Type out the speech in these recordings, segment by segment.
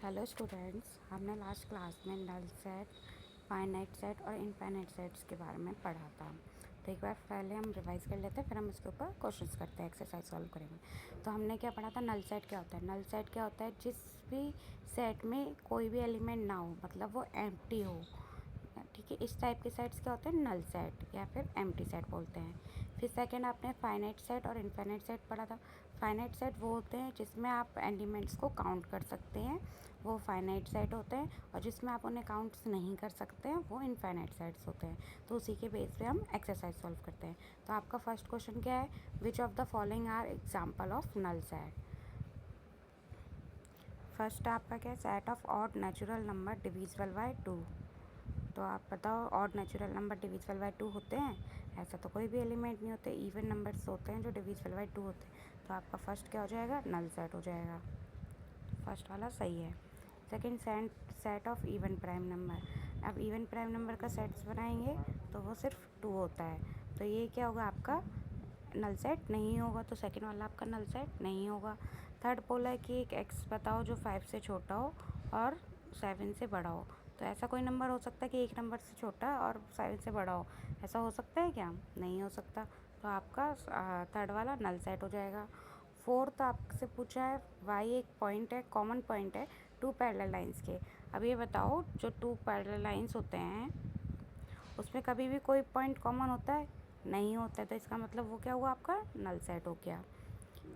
Hello students, हमने last class में null set, finite set और इनफाइनाइट सेट्स के बारे में पढ़ा था। तो एक बार पहले हम रिवाइज कर लेते हैं, फिर हम इसके ऊपर क्वेश्चंस करते हैं, एक्सरसाइज सॉल्व करेंगे। तो हमने क्या पढ़ा था? नल सेट क्या होता है? नल सेट क्या होता है? जिस भी सेट में कोई भी एलिमेंट ना हो, मतलब वो एम्प्टी हो। ठीक है, इस टाइप के सेट्स क्या होते हैं? नल सेट या फिर एम्प्टी सेट बोलते हैं। फिर सेकंड आपने फाइनाइट सेट और इनफाइनाइट सेट पढ़ा था। फाइनाइट सेट वो होते हैं जिसमें आप एलिमेंट्स को काउंट कर सकते हैं, वो फाइनाइट सेट होते हैं। और जिसमें आप उन्हें काउंट्स नहीं कर सकते हैं, वो इनफाइनाइट सेट्स होते हैं। तो उसी के बेस पे हम एक्सरसाइज सॉल्व करते हैं। तो आपका फर्स्ट क्वेश्चन क्या है? Which of the following are example of null set? First आपका क्या है? Set of odd natural number divisible by 2। तो आप बताओ, odd natural number divisible by 2 होते हैं? ऐसा तो कोई भी एलिमेंट नहीं होते, इवन नंबर्स होते हैं जो डिविजिबल बाय 2 होते हैं। तो आपका फर्स्ट क्या हो जाएगा? नल सेट हो जाएगा। फर्स्ट वाला सही है। Second, set of even prime number. अब इवन प्राइम नंबर का सेट्स बनाएंगे तो वो सिर्फ 2 होता है, तो ये क्या होगा? आपका नल सेट नहीं होगा। तो सेकंड वाला आपका नल सेट नहीं होगा। थर्ड बोला है कि एक एक्स बताओ जो 5 से छोटा हो और 7 से बड़ा हो। तो ऐसा कोई नंबर हो सकता है कि एक नंबर से छोटा और 7 से बड़ा हो? ऐसा हो सकता है क्या? नहीं हो सकता। तो आपका थर्ड वाला नल सेट हो जाएगा। फोर्थ आपसे पूछा है वाई एक पॉइंट है, कॉमन पॉइंट है 2 पैरेलल लाइंस के। अब ये बताओ, जो 2 पैरेलल लाइंस होते हैं उसमें कभी भी कोई पॉइंट कॉमन होता है? नहीं होता है। तो इसका मतलब वो क्या हुआ? आपका नल सेट हो गया।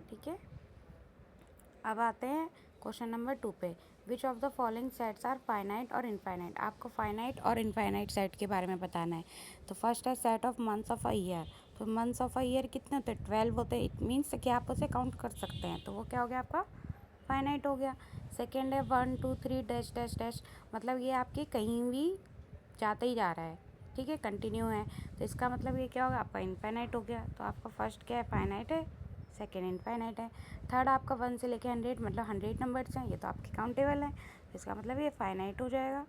ठीक है, अब आते हैं क्वेश्चन नंबर 2 पे। Which of the following sets are finite और इनफाइनाइट? आपको फाइनाइट और इनफाइनाइट सेट के बारे में बताना है। तो फर्स्ट है set of months of a year. तो मंथ्स ऑफ अ ईयर कितने होते हैं? 12 होते हैं। इट मीन्स कि आप उसे काउंट कर सकते हैं, तो वो क्या हो गया? आपका फाइनाइट हो गया। सेकेंड है 1 2 3 डैश डैश डैश, मतलब ये आपके कहीं भी जाते ही जा रहा है। ठीक है, कंटिन्यू है। तो इसका मतलब ये क्या होगा? आपका इनफाइनाइट हो गया। तो आपका फर्स्ट क्या है? फाइनाइट है। सेकेंड इनफाइनाइट है। थर्ड आपका 1 से लेकर 100, मतलब 100 नंबर्स हैं, ये तो आपके काउंटेबल हैं, तो इसका मतलब ये फाइनाइट हो जाएगा।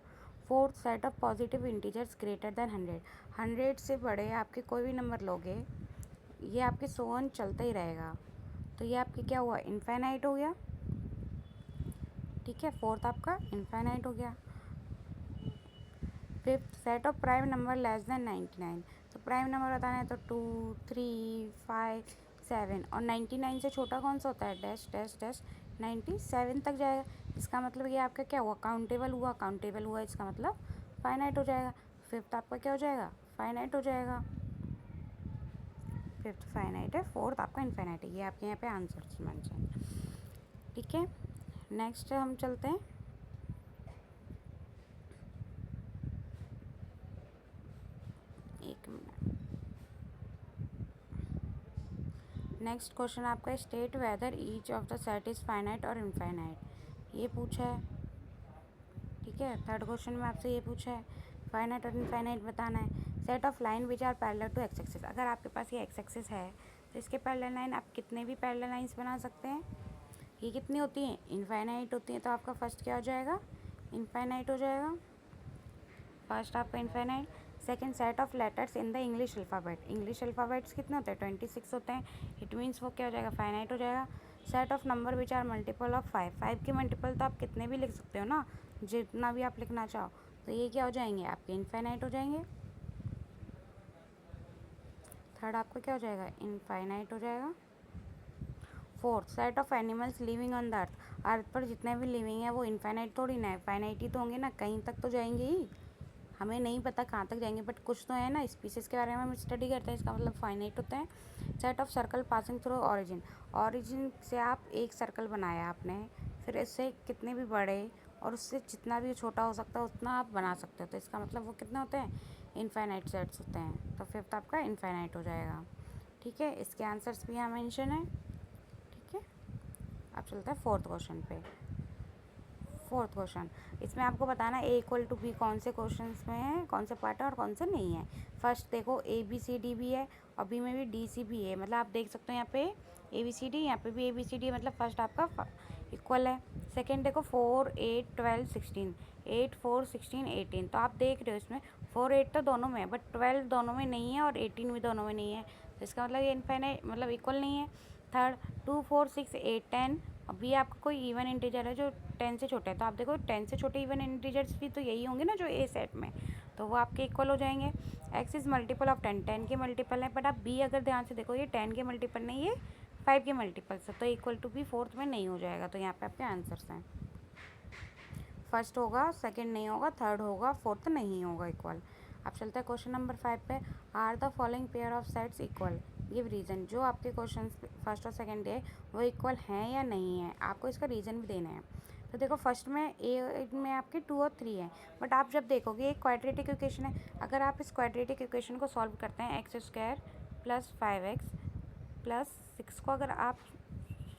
Fourth, set of positive integers greater than 100। 100 से बड़े आपके कोई भी नंबर लोगे, ये आपके सोन चलता ही रहेगा, तो ये आपके क्या हुआ? इनफाइनाइट हो गया। ठीक है, फोर्थ आपका इनफाइनाइट हो गया। Fifth, set of prime number less than 99। तो प्राइम नंबर बताना है तो 2 3 5 7, और 99 से छोटा कौन सा होता है? डैश डैश डैश 97 तक जाएगा। इसका मतलब ये आपका क्या हुआ? काउंटेबल हुआ। काउंटेबल हुआ इसका मतलब फाइनाइट हो जाएगा। फिफ्थ आपका क्या हो जाएगा? फाइनाइट हो जाएगा। फिफ्थ फाइनाइट है, फोर्थ आपका इनफाइनाइट है। ये आपके यहाँ पे आंसर मेंशन। ठीक है, नेक्स्ट हम चलते हैं। एक मिनट। नेक्स्ट क्वेश्चन आपका state whether each of the set is finite और इनफाइनाइट, ये पूछा है। ठीक है, थर्ड क्वेश्चन में आपसे ये पूछा है फाइनाइट और इनफाइनाइट बताना है। Set of line which are parallel to x axis. अगर आपके पास ये एक्स एक्सिस है तो इसके पैरेलल लाइन आप कितने भी पैरेलल लाइंस बना सकते हैं। ये कितनी होती हैं? इनफाइनाइट होती हैं। तो आपका फर्स्ट क्या हो जाएगा? इनफाइनाइट हो जाएगा। फर्स्ट आपका infinite. Second, set of letters in the English alphabet. English alphabets कितने होते हैं? 26 होते हैं। इट मीन्स वो क्या हो जाएगा? फाइनाइट हो जाएगा। Set of number which are multiple of 5। 5 के मल्टीपल तो आप कितने भी लिख सकते हो ना, जितना भी आप लिखना चाहो। तो ये क्या हो जाएंगे? आपके इनफाइनाइट हो जाएंगे। थर्ड आपका क्या हो जाएगा? इनफाइनाइट हो जाएगा। Fourth, set of animals living on the earth. Earth पर जितने भी लिविंग है वो इनफाइनाइट थोड़ी ना है, फाइनाइट ही तो होंगे ना, कहीं तक तो जाएंगे ही। हमें नहीं पता कहाँ तक जाएंगे, बट कुछ तो है ना। स्पीसीज़ के बारे में हम स्टडी करते हैं, इसका मतलब फाइनाइट होता है। Set of circle passing through origin. Origin से आप एक सर्कल बनाया आपने, फिर इससे कितने भी बड़े और उससे जितना भी छोटा हो सकता है उतना आप बना सकते हो, तो इसका मतलब वो कितने होते हैं? इनफाइनाइट सेट्स होते हैं। तो फिफ्थ आपका इनफाइनाइट हो जाएगा। ठीक है, इसके आंसर्स भी यहाँ मेंशन है। ठीक है, अब चलते हैं फोर्थ क्वेश्चन पे। फोर्थ क्वेश्चन, इसमें आपको बताना है A=B कौन से क्वेश्चन में है, कौन से पार्ट है और कौन से नहीं है। फर्स्ट देखो ABCD भी है और बी में भी DC भी है, मतलब आप देख सकते हो यहाँ पे ABCD, यहाँ पे भी ABCD, मतलब फर्स्ट आपका इक्वल है। सेकेंड देखो 4 8 12 16, 8 4 16 18, तो आप देख रहे हो इसमें 4 8 तो दोनों में है, बट 12 दोनों में नहीं है और 18 भी दोनों में नहीं है, तो इसका मतलब ये इनफाइनाइट मतलब इक्वल नहीं है। थर्ड 2 4 6 8 10, बी आपका कोई इवन इंटीजर है जो 10 से छोटा है, तो आप देखो 10 से छोटे इवन इंटीजर्स भी तो यही होंगे ना जो ए सेट में, तो वो आपके इक्वल हो जाएंगे। एक्स इज़ मल्टीपल ऑफ 10, 10 के मल्टीपल है, बट आप बी अगर ध्यान से देखो ये 10 के मल्टीपल नहीं, ये 5 के मल्टीपल से, तो इक्वल टू बी फोर्थ में नहीं हो जाएगा। तो यहाँ पे आपके आंसर्स हैं, फर्स्ट होगा, सेकंड नहीं होगा, थर्ड होगा, फोर्थ नहीं होगा इक्वल। अब चलते हैं क्वेश्चन नंबर 5 पे। Are the following pair of sets equal, give reason. जो आपके क्वेश्चन फर्स्ट और सेकंड है वो इक्वल हैं या नहीं है, आपको इसका रीज़न भी देना है। तो देखो फर्स्ट में ए में आपके 2 और 3 है, बट आप जब देखोगे एक क्वाड्रेटिक इक्वेशन है, अगर आप इस क्वाड्रेटिक इक्वेशन को सॉल्व करते हैं x² + 5x + 6 को अगर आप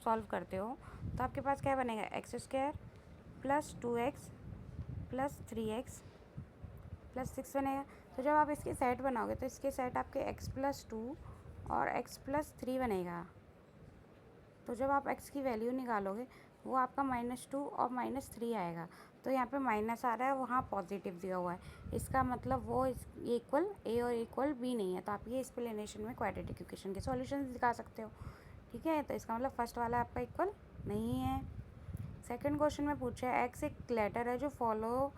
सॉल्व करते हो तो आपके पास क्या बनेगा, x² + 2x + 3x + 6 बनेगा। तो जब आप इसके सेट बनाओगे तो इसके सेट आपके x + 2 और x + 3 बनेगा। तो जब आप x की वैल्यू निकालोगे वो आपका -2 और -3 आएगा। तो यहाँ पे माइनस आ रहा है, वहाँ पॉजिटिव दिया हुआ है, इसका मतलब वो ये इक्वल ए और इक्वल बी नहीं है। तो आप ये एक्सप्लेनेशन में क्वाड्रेटिक इक्वेशन के सॉल्यूशंस दिखा सकते हो, ठीक है। तो इसका मतलब फर्स्ट वाला आपका इक्वल नहीं है। सेकंड क्वेश्चन में पूछा है एक्स एक लेटर है जो फॉलो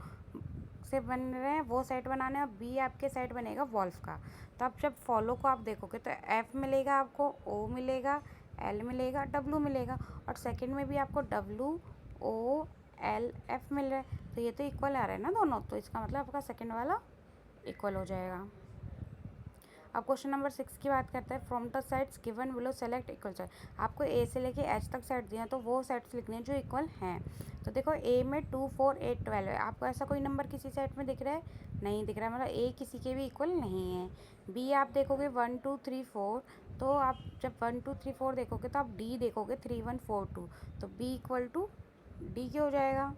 से बन रहे हैं, वो सेट बनाना है, और बी आपके सेट बनेगा वॉल्फ का। तो आप जब फॉलो को आप देखोगे तो एफ मिलेगा आपको, ओ मिलेगा, एल मिलेगा, डब्लू मिलेगा, और सेकंड में भी आपको डब्लू ओ एल एफ मिल रहा है। तो ये तो इक्वल आ रहा है ना दोनों, तो इसका मतलब आपका सेकंड वाला इक्वल हो जाएगा। अब क्वेश्चन नंबर 6 की बात करते हैं। From the sets given below select equal set. आपको ए से लेके एच तक सेट दिया, तो वो सेट्स लिखने हैं जो इक्वल हैं। तो देखो ए में 2 4 8 12 है, आपको ऐसा कोई नंबर किसी सेट में दिख रहा है, नहीं दिख रहा है, मतलब ए किसी के भी इक्वल नहीं है। बी आप देखोगे 1 2 3 4, तो आप जब 1 2 3 4 देखोगे तो आप डी देखोगे 3 1 4 2, तो बी इक्वल टू डी के हो जाएगा,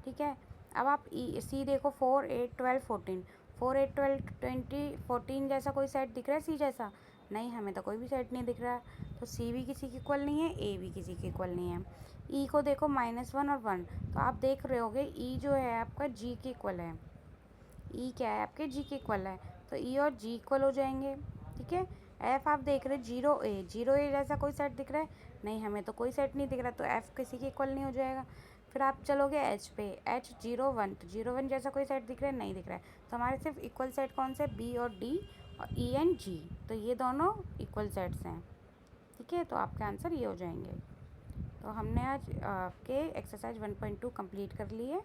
ठीक है। अब आप सी देखो 4 8 12 14, 4 8 12 20 14 जैसा कोई सेट दिख रहा है सी जैसा, नहीं हमें तो कोई भी सेट नहीं दिख रहा है। तो सी भी किसी की इक्वल नहीं है, ए भी किसी की इक्वल नहीं है। ई को देखो -1 और 1, तो आप देख रहे होगे ई जो है आपका जी के इक्वल है, ई क्या है आपके जी के इक्वल है, तो ई और जी इक्वल हो जाएंगे, ठीक है। एफ आप देख रहे 0 ए जैसा कोई सेट दिख रहा है, नहीं हमें तो कोई सेट नहीं दिख रहा, तो एफ किसी के इक्वल नहीं हो जाएगा। फिर आप चलोगे एच पे, एच 0 1, तो 0 1 जैसा कोई सेट दिख रहा है, नहीं दिख रहा है, तो हमारे सिर्फ इक्वल सेट कौन से, बी और डी और ई एंड जी, तो ये दोनों इक्वल सेट्स हैं, ठीक है। तो आपके आंसर ये हो जाएंगे। तो हमने आज आपके एक्सरसाइज 1.2 कंप्लीट कर ली है।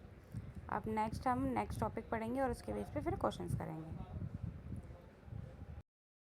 अब नेक्स्ट हम नेक्स्ट टॉपिक पढ़ेंगे और उसके बेस पे फिर क्वेश्चंस करेंगे।